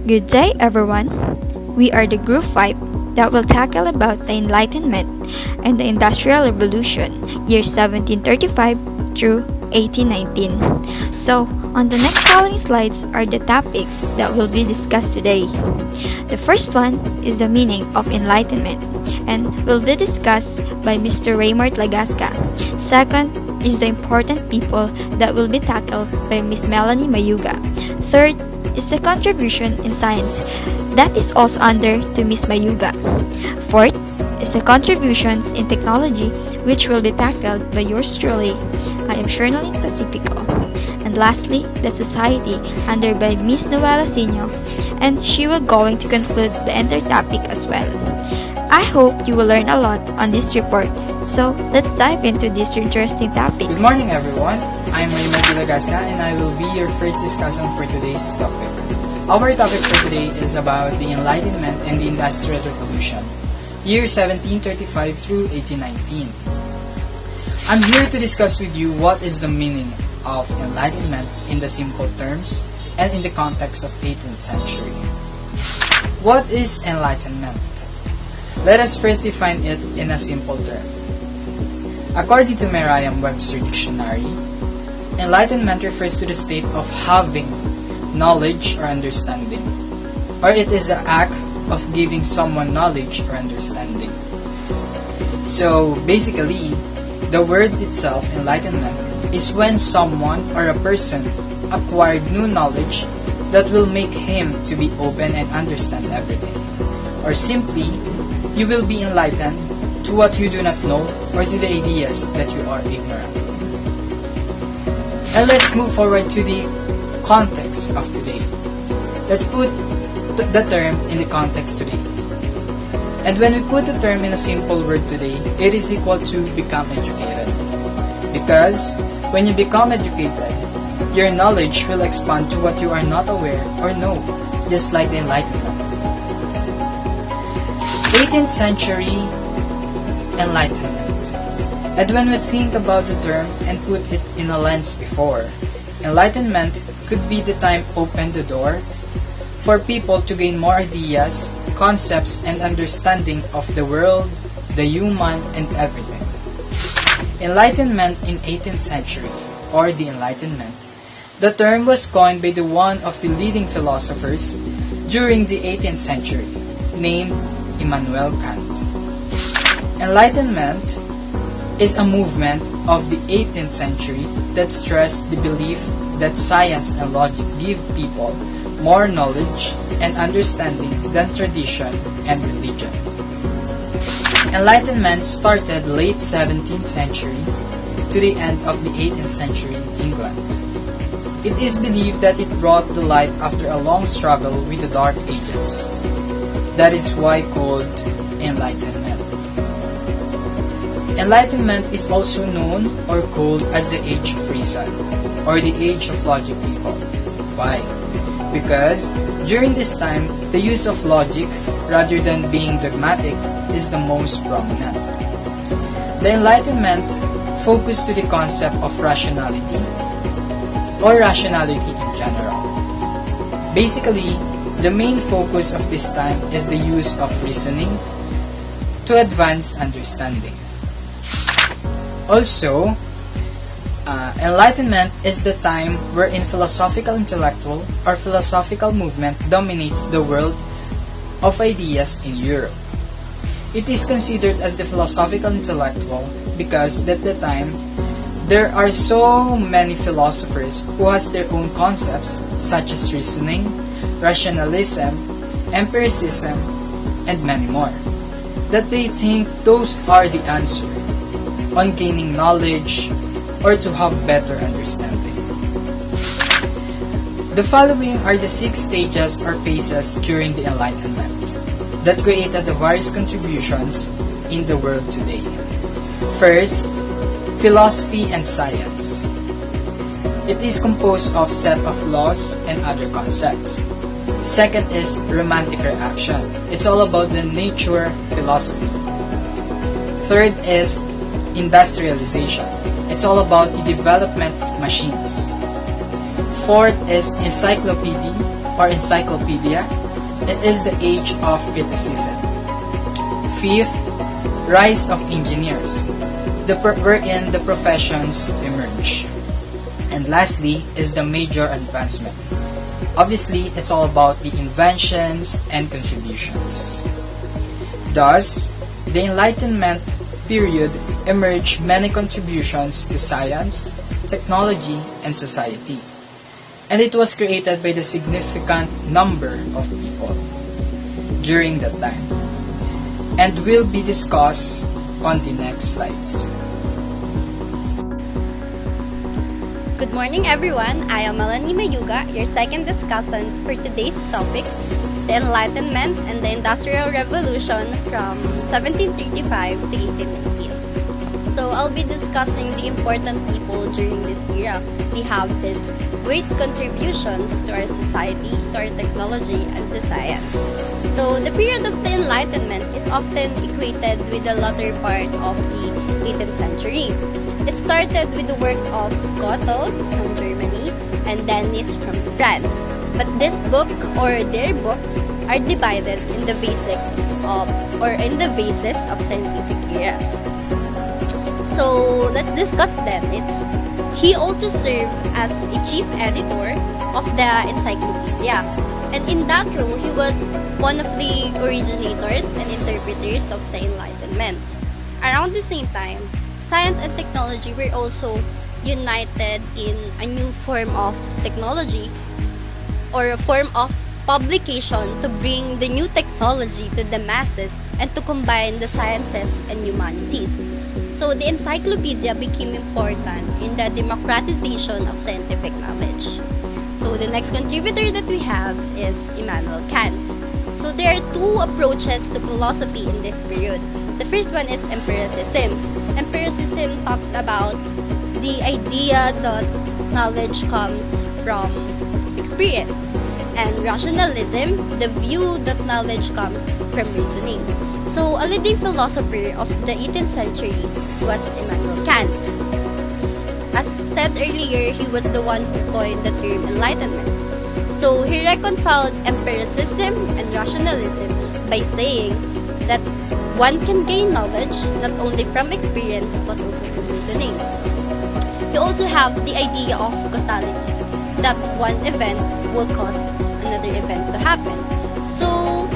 Good day, everyone. We are the Group 5 that will tackle about the Enlightenment and the Industrial Revolution, years 1735 through 1819. So, on the next following slides are the topics that will be discussed today. The first one is the meaning of Enlightenment and will be discussed by Mr. Raymond Lagasca. Second is the important people that will be tackled by Ms. Melanie Mayuga. Third is the contribution in science that is also under to Ms. Mayuga. Fourth is the contributions in technology which will be tackled by yours truly. I am Shernalyn Pacifico. And lastly, the society under by Ms. Noela Sino, and she will going to conclude the entire topic as well. I hope you will learn a lot on this report. So let's dive into these interesting topics. Good morning, everyone. I'm Raymond Lagasca and I will be your first discussant for today's topic. Our topic for today is about the Enlightenment and the Industrial Revolution, year 1735 through 1819. I'm here to discuss with you what is the meaning of Enlightenment in the simple terms and in the context of 18th century. What is Enlightenment? Let us first define it in a simple term. According to Merriam-Webster Dictionary, Enlightenment refers to the state of having knowledge or understanding, or it is the act of giving someone knowledge or understanding. So basically, the word itself, enlightenment, is when someone or a person acquired new knowledge that will make him to be open and understand everything. Or simply, you will be enlightened to what you do not know or to the ideas that you are ignorant. And let's move forward to the context of today. Let's put the term in the context today. And when we put the term in a simple word today, it is equal to become educated. Because when you become educated, your knowledge will expand to what you are not aware or know, just like the Enlightenment. 18th century Enlightenment. And when we think about the term and put it in a lens before, Enlightenment could be the time opened the door for people to gain more ideas, concepts, and understanding of the world, the human, and everything. Enlightenment in 18th century, or the Enlightenment, the term was coined by the one of the leading philosophers during the 18th century, named Immanuel Kant. Enlightenment is a movement of the 18th century that stressed the belief that science and logic give people more knowledge and understanding than tradition and religion. Enlightenment started late 17th century to the end of the 18th century in England. It is believed that it brought the light after a long struggle with the Dark Ages. That is why called Enlightenment. Enlightenment is also known or called as the Age of Reason or the Age of Logic people. Why? Because during this time, the use of logic rather than being dogmatic is the most prominent. The Enlightenment focused to the concept of rationality or rationality in general. Basically, the main focus of this time is the use of reasoning to advance understanding. Also, Enlightenment is the time wherein philosophical intellectual or philosophical movement dominates the world of ideas in Europe. It is considered as the philosophical intellectual because at the time there are so many philosophers who has their own concepts such as reasoning, rationalism, empiricism, and many more, that they think those are the answer on gaining knowledge or to have better understanding. The following are the 6 stages or phases during the Enlightenment that created the various contributions in the world today. First, philosophy and science. It is composed of set of laws and other concepts. Second is romantic reaction. It's all about the nature philosophy. Third is industrialization. It's all about the development of machines. Fourth is encyclopedia or encyclopedia, it is the age of criticism. Fifth, rise of engineers, wherein the professions emerge. And lastly is the major advancement. Obviously, it's all about the inventions and contributions. Thus, the Enlightenment period emerged many contributions to science, technology, and society. And it was created by the significant number of people during that time. And will be discussed on the next slides. Good morning, everyone. I am Melanie Mayuga, your second discussant for today's topic, the Enlightenment and the Industrial Revolution from 1735 to 1819. So I'll be discussing the important people during this era. We have these great contributions to our society, to our technology, and to science. So the period of the Enlightenment is often equated with the latter part of the 18th century. It started with the works of Goethe from Germany and Denis from France. But this book or their books are divided in the basis of scientific eras. So let's discuss that. He also served as a chief editor of the encyclopedia. And in that role, he was one of the originators and interpreters of the Enlightenment. Around the same time, science and technology were also united in a new form of technology or a form of publication to bring the new technology to the masses and to combine the sciences and humanities. So the encyclopedia became important in the democratization of scientific knowledge. So the next contributor that we have is Immanuel Kant. So there are two approaches to philosophy in this period. The first one is empiricism. Empiricism talks about the idea that knowledge comes from experience. And rationalism, the view that knowledge comes from reasoning. So a leading philosopher of the 18th century was Immanuel Kant. As said earlier, he was the one who coined the term Enlightenment. So he reconciled empiricism and rationalism by saying that one can gain knowledge not only from experience but also from reasoning. He also have the idea of causality, that one event will cause another event to happen. So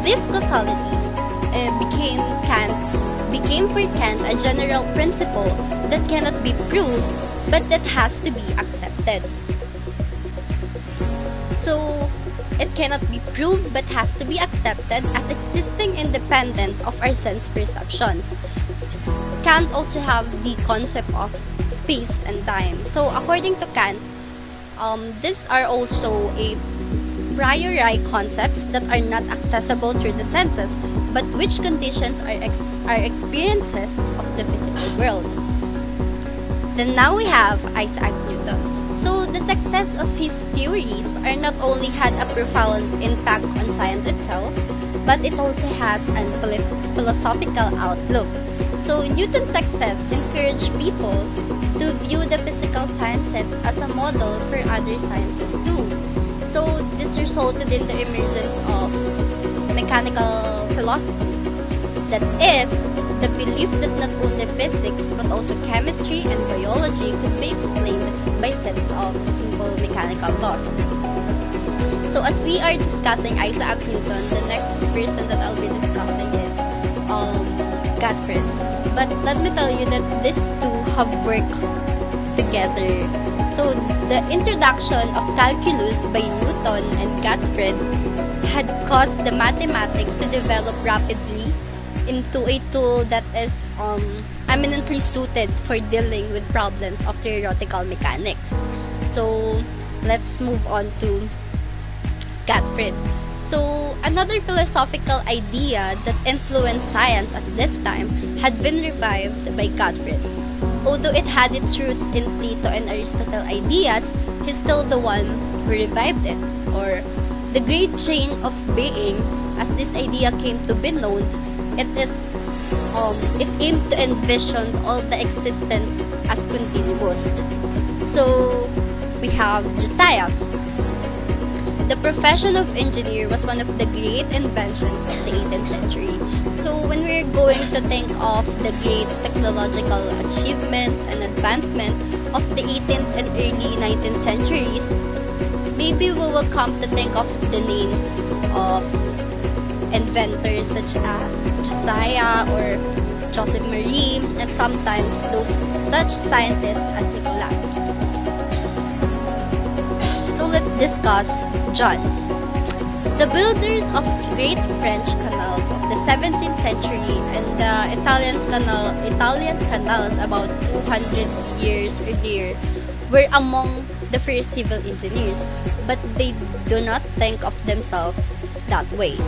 this causality became for Kant a general principle that cannot be proved but that has to be accepted. So it cannot be proved but has to be accepted as existing independent of our sense perceptions. Kant also have the concept of space and time. So according to Kant, these are also a priori concepts that are not accessible through the senses, but which conditions are experiences of the physical world. Then now we have Isaac Newton. So the success of his theories are not only had a profound impact on science itself, but it also has a philosophical outlook. So Newton's success encouraged people to view the physical sciences as a model for other sciences too. So this resulted in the emergence of mechanical philosophy. That is, the belief that not only physics but also chemistry and biology could be explained by sets of simple mechanical laws. So as we are discussing Isaac Newton, the next person that I'll be discussing is Gottfried. But let me tell you that these two have worked together. So the introduction of calculus by Newton and Gottfried had caused the mathematics to develop rapidly into a tool that is eminently suited for dealing with problems of theoretical mechanics. So let's move on to Gottfried. So another philosophical idea that influenced science at this time had been revived by Gottfried. Although it had its roots in Plato and Aristotle ideas, he's still the one who revived it, or the great chain of being, as this idea came to be known. It aimed to envision all the existence as continuous. So we have Josiah. the profession of engineer was one of the great inventions of the 18th century. So when we're going to think of the great technological achievements and advancement of the 18th and early 19th centuries, maybe we will come to think of the names of inventors such as Josiah or Joseph Marie, and sometimes those such scientists as Nicolas. So let's discuss John. The builders of great French canals of the 17th century and the Italian canals about 200 years earlier were among the first civil engineers, but they do not think of themselves that way.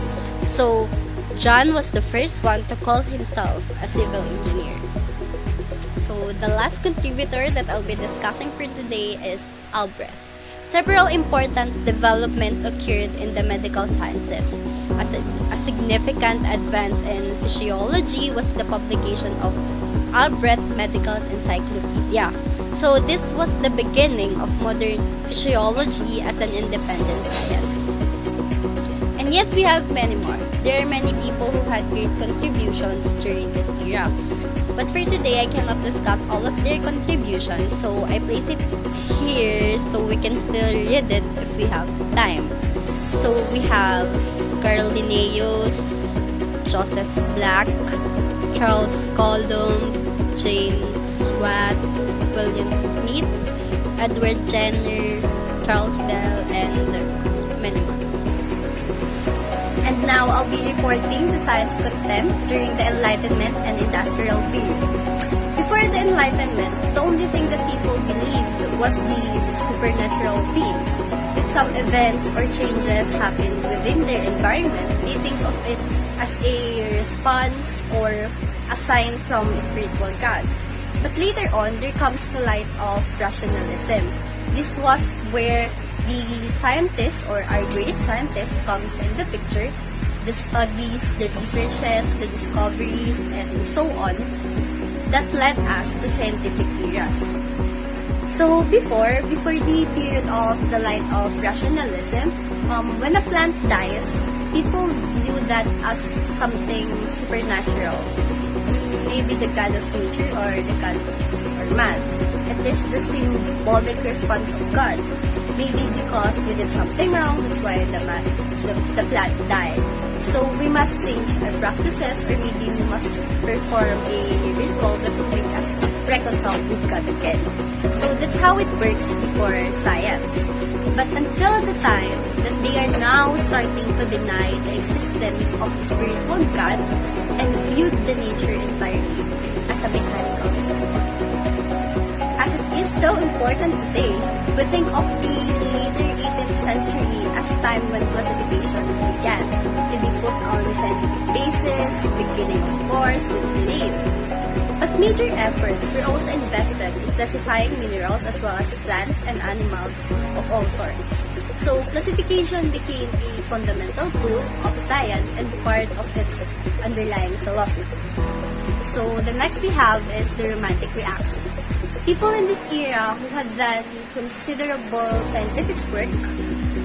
So John was the first one to call himself a civil engineer. So the last contributor that I'll be discussing for today is Albrecht. Several important developments occurred in the medical sciences. A significant advance in physiology was the publication of Albrecht Medical Encyclopedia. So this was the beginning of modern physiology as an independent science. And yes, we have many more. There are many people who had great contributions during this era. But for today, I cannot discuss all of their contributions, so I place it here so we can still read it if we have time. So we have Carl Linnaeus, Joseph Black, Charles Coulomb, James Watt, William Smith, Edward Jenner, Charles Bell, and many more. And now I'll be reporting the science content during the Enlightenment and Industrial period. Before the Enlightenment, the only thing that people believed was these supernatural beings. If some events or changes happen within their environment, they think of it as a response or a sign from a spiritual God. But later on, there comes the light of rationalism. This was where the scientists or our great scientists comes in the picture, the studies, the researches, the discoveries, and so on that led us to scientific eras. So before the period of the light of rationalism, when a plant dies, people view that as something supernatural. Maybe the God of nature or the God of peace or man. It is the symbolic response of God. Maybe because we did something wrong, that's why the plant died. So we must change our practices, or maybe we must perform a ritual that will make us reconcile with God again. So that's how it works before science. But until the time that they are now starting to deny the existence of the spiritual God and view the nature entirely as a mechanical system. As it is still important today, we think of the later 18th century as a time when classification began to be put on scientific basis, beginning of course with belief. But major efforts were also invested in classifying minerals as well as plants and animals of all sorts. So classification became a fundamental tool of science and part of its underlying philosophy. So the next we have is the Romantic reaction. People in this era who had done considerable scientific work,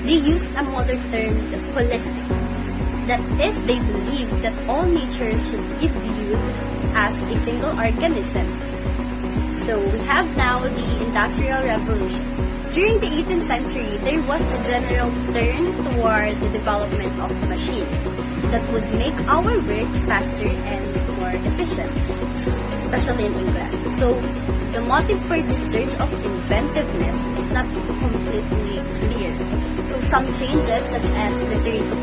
they used a modern term, holistic. That is, they believed that all nature should be viewed as a single organism. So we have now the Industrial Revolution. During the 18th century, there was a general turn toward the development of machines that would make our work faster and more efficient, especially in England. So the motive for this surge of inventiveness is not completely clear. So some changes, such as the turn to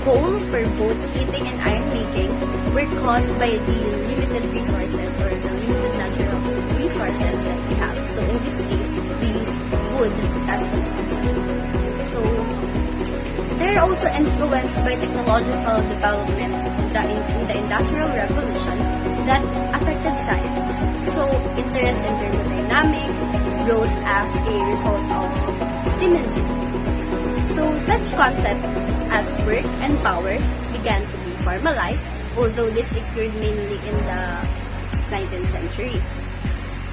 coal for both heating and iron making, were caused by the limited resources or the limited natural resources that we have. So in this case, we use wood as resources. So they're also influenced by technological developments in the Industrial Revolution that affected science. So interest in thermodynamics growth as a result of steam engine. So such concepts as work and power began to be formalized, although this occurred mainly in the 19th century.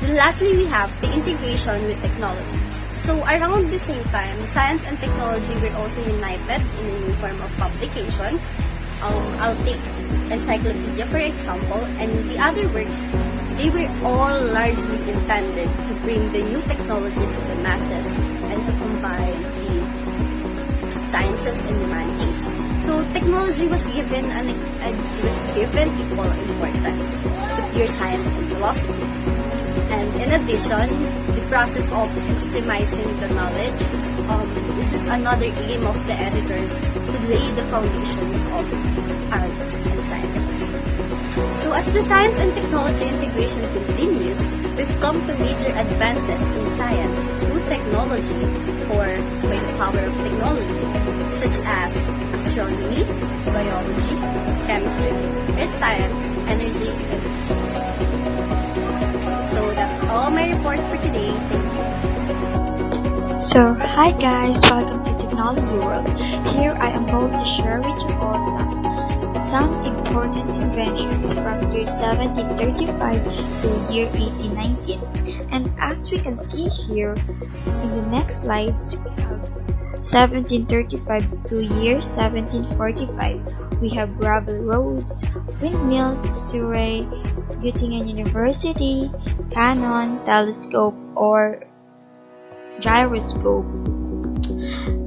Then lastly, we have the integration with technology. So around the same time, science and technology were also united in a new form of publication. I'll take Encyclopedia for example, and the other works, they were all largely intended to bring the new technology to the masses and to combine the sciences and humanities. So technology was given equal importance to pure science and philosophy. And in addition, the process of systemizing the knowledge, this is another aim of the editors to lay the foundations of arts and sciences. So as the science and technology integration continues, we've come to major advances in science through technology or by the power of technology, such as astronomy, biology, chemistry, earth science, energy, and physics. So that's all my report for today. Thank you. So, hi guys, welcome to Technology World. Here I am going to share with you all some important inventions from year 1735 to year 1819. And as we can see here in the next slides, we have 1735 to year 1745. We have gravel roads, windmills, Surrey, Göttingen University, cannon, telescope, or gyroscope.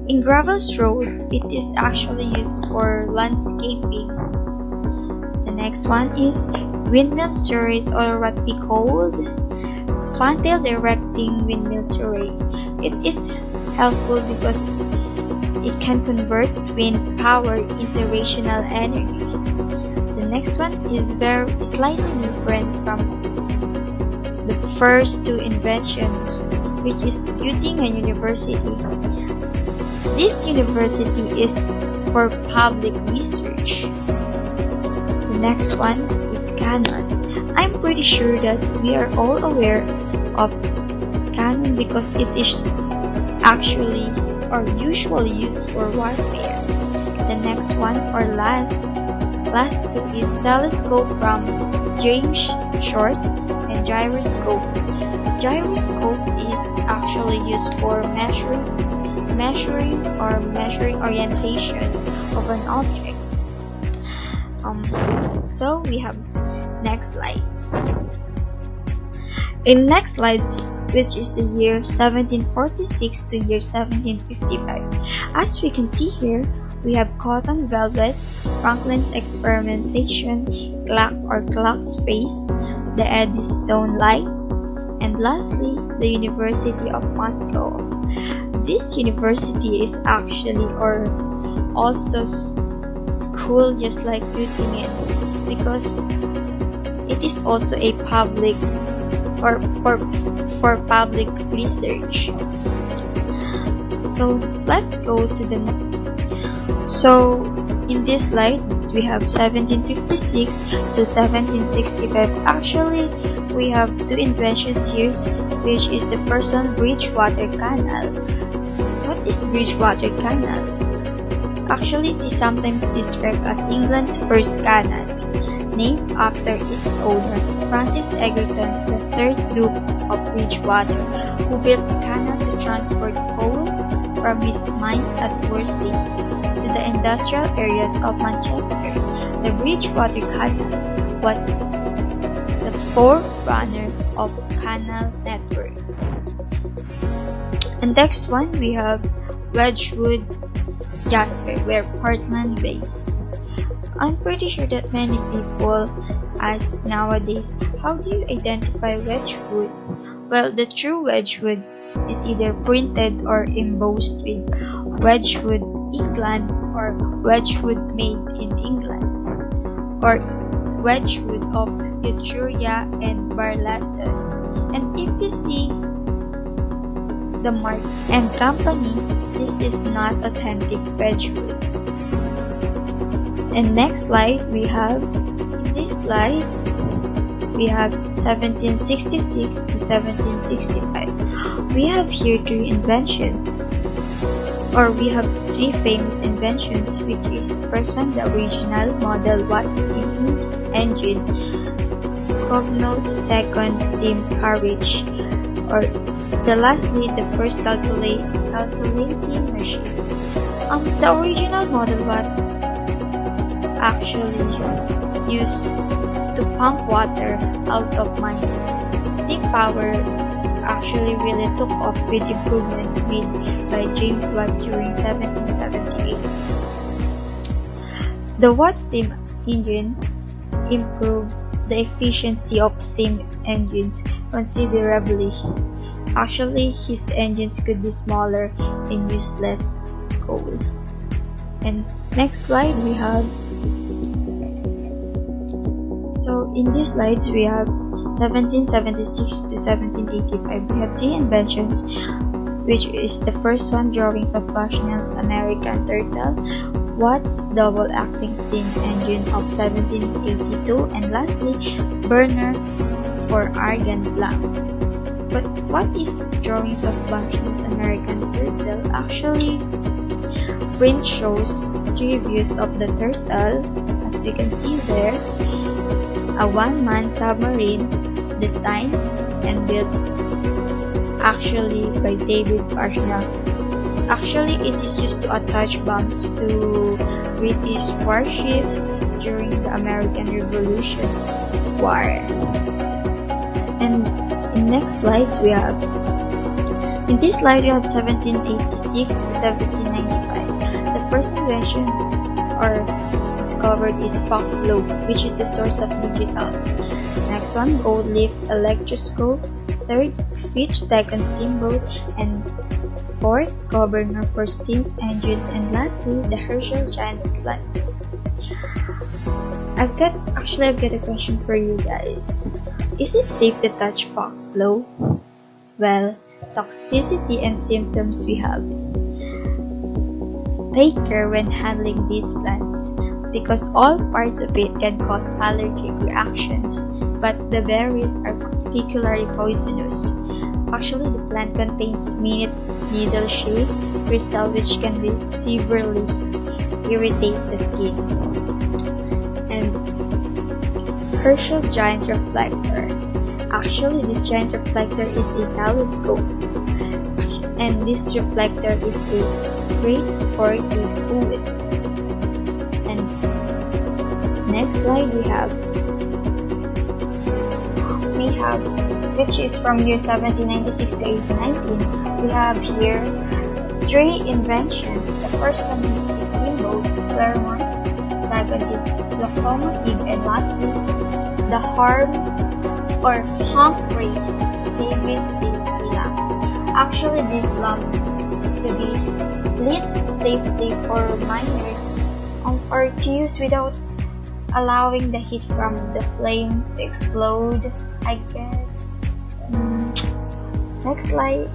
In gravel's road, it is actually used for landscaping. The next one is windmill surveys, or what we call fantail directing windmill survey. It is helpful because it can convert wind power into rational energy. The next one is very slightly different from the first two inventions, which is Göttingen University. This university is for public research. The next one is cannon. I'm pretty sure that we are all aware of cannon because it is actually or usually used for warfare. The next one or last two is telescope from James Short and gyroscope. Gyroscope is actually used for measuring orientation of an object. So we have next slides. In next slides, which is the year 1746 to year 1755. As we can see here, we have cotton velvet, Franklin's experimentation, clock or clock's face, the Eddystone light, and lastly, the University of Moscow. This university is actually or also school just like Göttingen because it is also a public or for public research. So let's go to the next. So in this slide we have 1756 to 1765. Actually we have two inventions here, which is the first one, Bridgewater Canal. What is Bridgewater Canal? Actually it is sometimes described as England's first canal, named after its owner, Francis Egerton, the third Duke of Bridgewater, who built a canal to transport coal from his mines at Worsley to the industrial areas of Manchester. The Bridgewater Canal was the forerunner of canal network. And next one we have Wedgwood Jasper, where Portland based. I'm pretty sure that many people ask nowadays, how do you identify Wedgwood? Well, the true Wedgwood is either printed or embossed with Wedgwood, England, or Wedgwood made in England, or Wedgwood of Etruria and Barlaston. And if you see the mark and company, this is not authentic Wedgwood. And next slide we have, in this slide we have 1766 to 1765. We have here three inventions, or we have three famous inventions, which is the first one, the original model Watt engine, Cognote's second, steam carriage, or lastly, the first calculating machine. The original model was actually used to pump water out of mines. Steam power actually really took off with improvements made by James Watt during 1778. The Watt steam engine improved the efficiency of steam engines considerably. Actually, his engines could be smaller and use less coal. And next slide we have. So in these slides we have 1776 to 1785. We have three inventions, which is the first one, drawings of Bushnell's American Turtle, Watt's double-acting steam engine of 1782, and lastly, burner for argon lamp. But what is drawings of Bushnell's American Turtle? Actually, print shows three views of the turtle, as we can see there, a one-man submarine designed and built actually by David Bushnell. Actually, it is used to attach bombs to British warships during the American Revolution War. And in next slides we have, in this slide we have 1786 to 1795. The first invention or discovered is Fox globe, which is the source of digitals. Next one, gold leaf electroscope. Third, Fitch second steamboat, and fourth, governor for steam engine, and lastly, the Herschel giant plant. I've got a question for you guys. Is it safe to touch foxglove? Well, toxicity and symptoms we have. Take care when handling this plant, because all parts of it can cause allergic reactions, but the berries are particularly poisonous. Actually, the plant contains needle-shaped crystal which can severely irritate the skin. And Herschel giant reflector. Actually, this giant reflector is a telescope, and this reflector is great for a fluid. And next slide we have, which is from year 1796 to 1819. We have here three inventions. The first one is the steamboat, Claremont. Second is locomotive, and lastly, the Humphrey Davis lamp. Actually, this lamp to be lit safely for miners or to use without allowing the heat from the flame to explode, I guess. Next slide.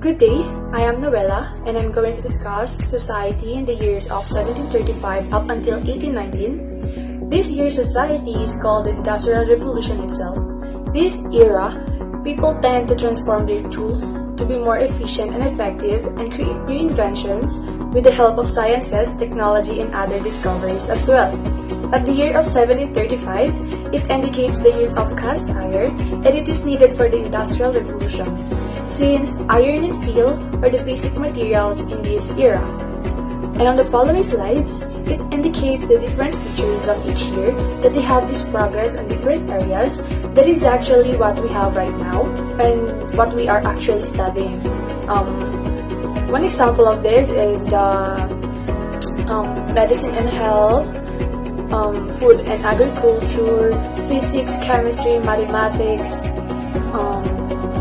Good day, I am Noella, and I'm going to discuss society in the years of 1735 up until 1819. This year's society is called the Industrial Revolution itself. This era, people tend to transform their tools to be more efficient and effective and create new inventions with the help of sciences, technology, and other discoveries as well. At the year of 1735, it indicates the use of cast iron, and it is needed for the Industrial Revolution, since iron and steel are the basic materials in this era. And on the following slides, it indicates the different features of each year that they have this progress in different areas. That is actually what we have right now and what we are actually studying. One example of this is the medicine and health, food and agriculture, physics, chemistry, mathematics,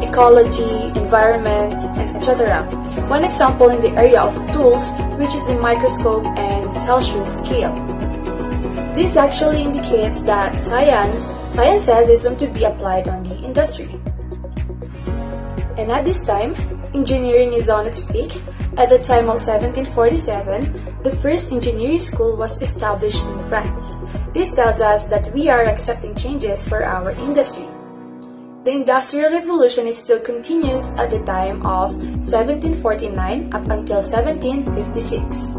ecology, environment, and etc. One example in the area of tools, which is the microscope and Celsius scale. This actually indicates that sciences is soon to be applied on the industry. And at this time, engineering is on its peak. At the time of 1747, the first engineering school was established in France. This tells us that we are accepting changes for our industry. The Industrial Revolution is still continuous at the time of 1749 up until 1756.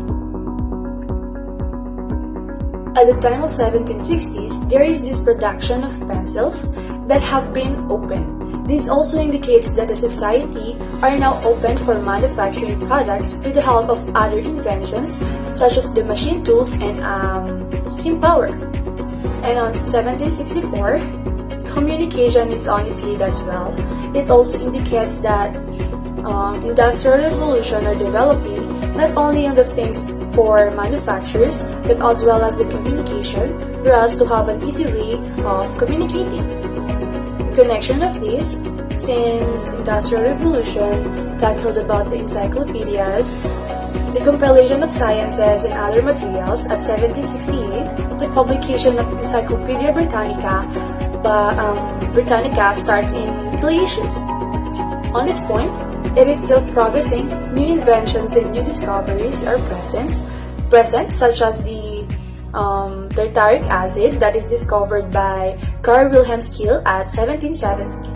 At the time of 1760s, there is this production of pencils that have been opened. This also indicates that the society are now open for manufacturing products with the help of other inventions such as the machine tools and steam power. And on 1764, communication is on its lead as well. It also indicates that industrial revolution are developing not only on the things for manufacturers but as well as the communication for us to have an easy way of communicating. The connection of this, since industrial revolution tackled about the encyclopedias, the compilation of sciences and other materials at 1768, the publication of Encyclopedia Britannica starts in glaciers. On this point, it is still progressing. New inventions and new discoveries are present such as the tartaric acid that is discovered by Carl Wilhelm Scheele at 1770.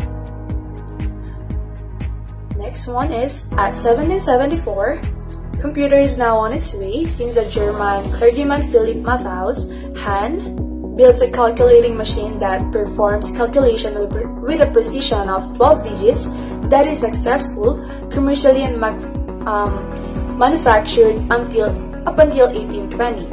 Next one is at 1774. Computer is now on its way since a German clergyman Philipp Matthaus Hahn builds a calculating machine that performs calculation with a precision of 12 digits that is successful commercially and manufactured up until 1820.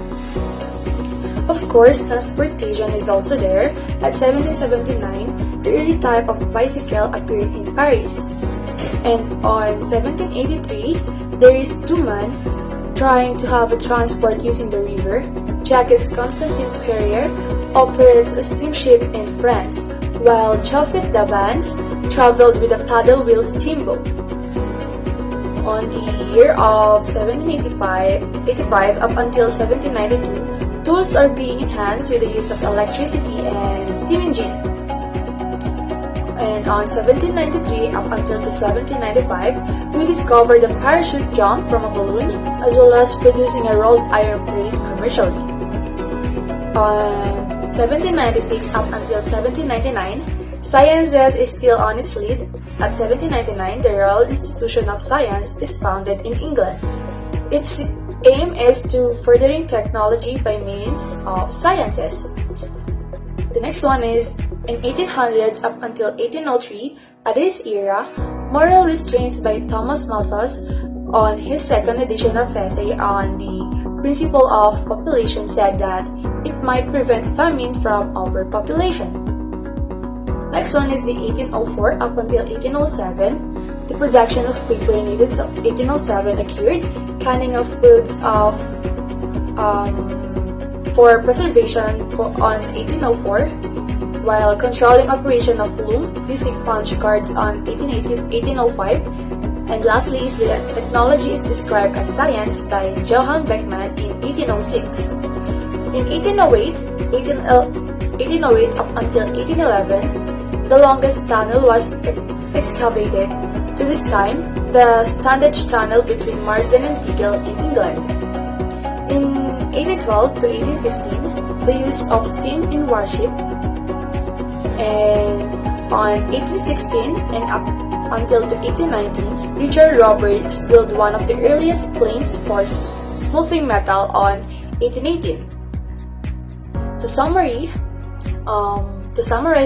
Of course, transportation is also there. At 1779, the early type of bicycle appeared in Paris. And on 1783, there is two men trying to have a transport using the river. Jacques Constantin Perrier operates a steamship in France, while Chauffet d'Abans traveled with a paddle wheel steamboat. On the year of 1785 up until 1792, tools are being enhanced with the use of electricity and steam engines. And on 1793 up until 1795, we discovered the parachute jump from a balloon as well as producing a rolled iron plate commercially. On 1796 up until 1799, sciences is still on its lead. At 1799, the Royal Institution of Science is founded in England. Its aim is to furthering technology by means of sciences. The next one is in 1800s up until 1803. At this era, Moral Restraints by Thomas Malthus on his second edition of essay on the principle of population said that it might prevent famine from overpopulation. Next one is the 1804 up until 1807. The production of paper in 1807 occurred. Canning of foods for preservation on 1804, while controlling operation of loom using punch cards on 1805. And lastly is the technology is described as science by Johann Beckmann in 1806. In 1808 up until 1811, the longest tunnel was excavated. To this time, the Standedge Tunnel between Marsden and Tegel in England. In 1812 to 1815, the use of steam in warship. And on 1816 and up until to 1819, Richard Roberts built one of the earliest planes for smoothing metal on 1818. To summarize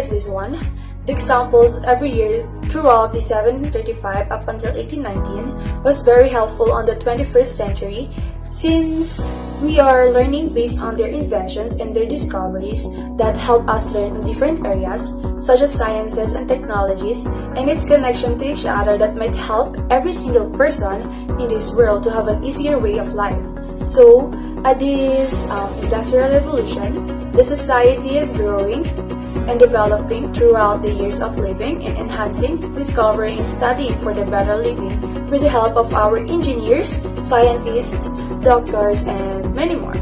this one, the examples every year throughout the 1735 up until 1819 was very helpful on the 21st century since we are learning based on their inventions and their discoveries that help us learn in different areas such as sciences and technologies and its connection to each other that might help every single person in this world to have an easier way of life. So, at this industrial revolution, the society is growing and developing throughout the years of living and enhancing, discovering, and studying for the better living with the help of our engineers, scientists, doctors, and many more.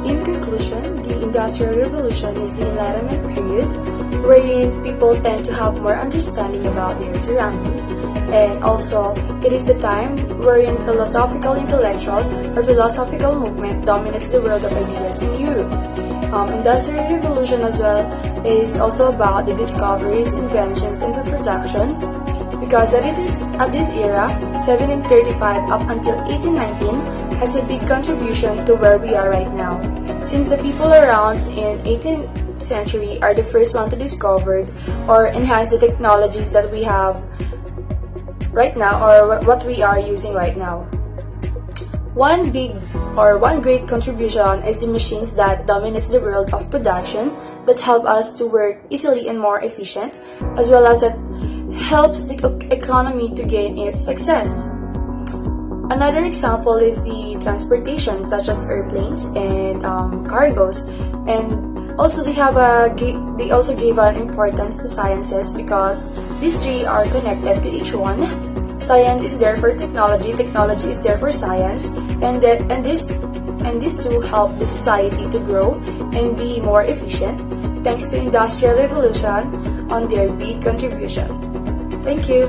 In conclusion, the Industrial Revolution is the Enlightenment period wherein people tend to have more understanding about their surroundings, and also it is the time wherein philosophical intellectual or philosophical movement dominates the world of ideas in Europe. Industrial Revolution as well is also about the discoveries, inventions, and the production, because at this era, 1735 up until 1819, has a big contribution to where we are right now. Since the people around in century are the first one to discover or enhance the technologies that we have right now, or what we are using right now. One great contribution is the machines that dominates the world of production that help us to work easily and more efficient, as well as it helps the economy to gain its success. Another example is the transportation, such as airplanes and cargos, and also they also give an importance to sciences because these three are connected to each one. Science is there for technology, technology is there for science, and these two help the society to grow and be more efficient thanks to Industrial Revolution on their big contribution. Thank you.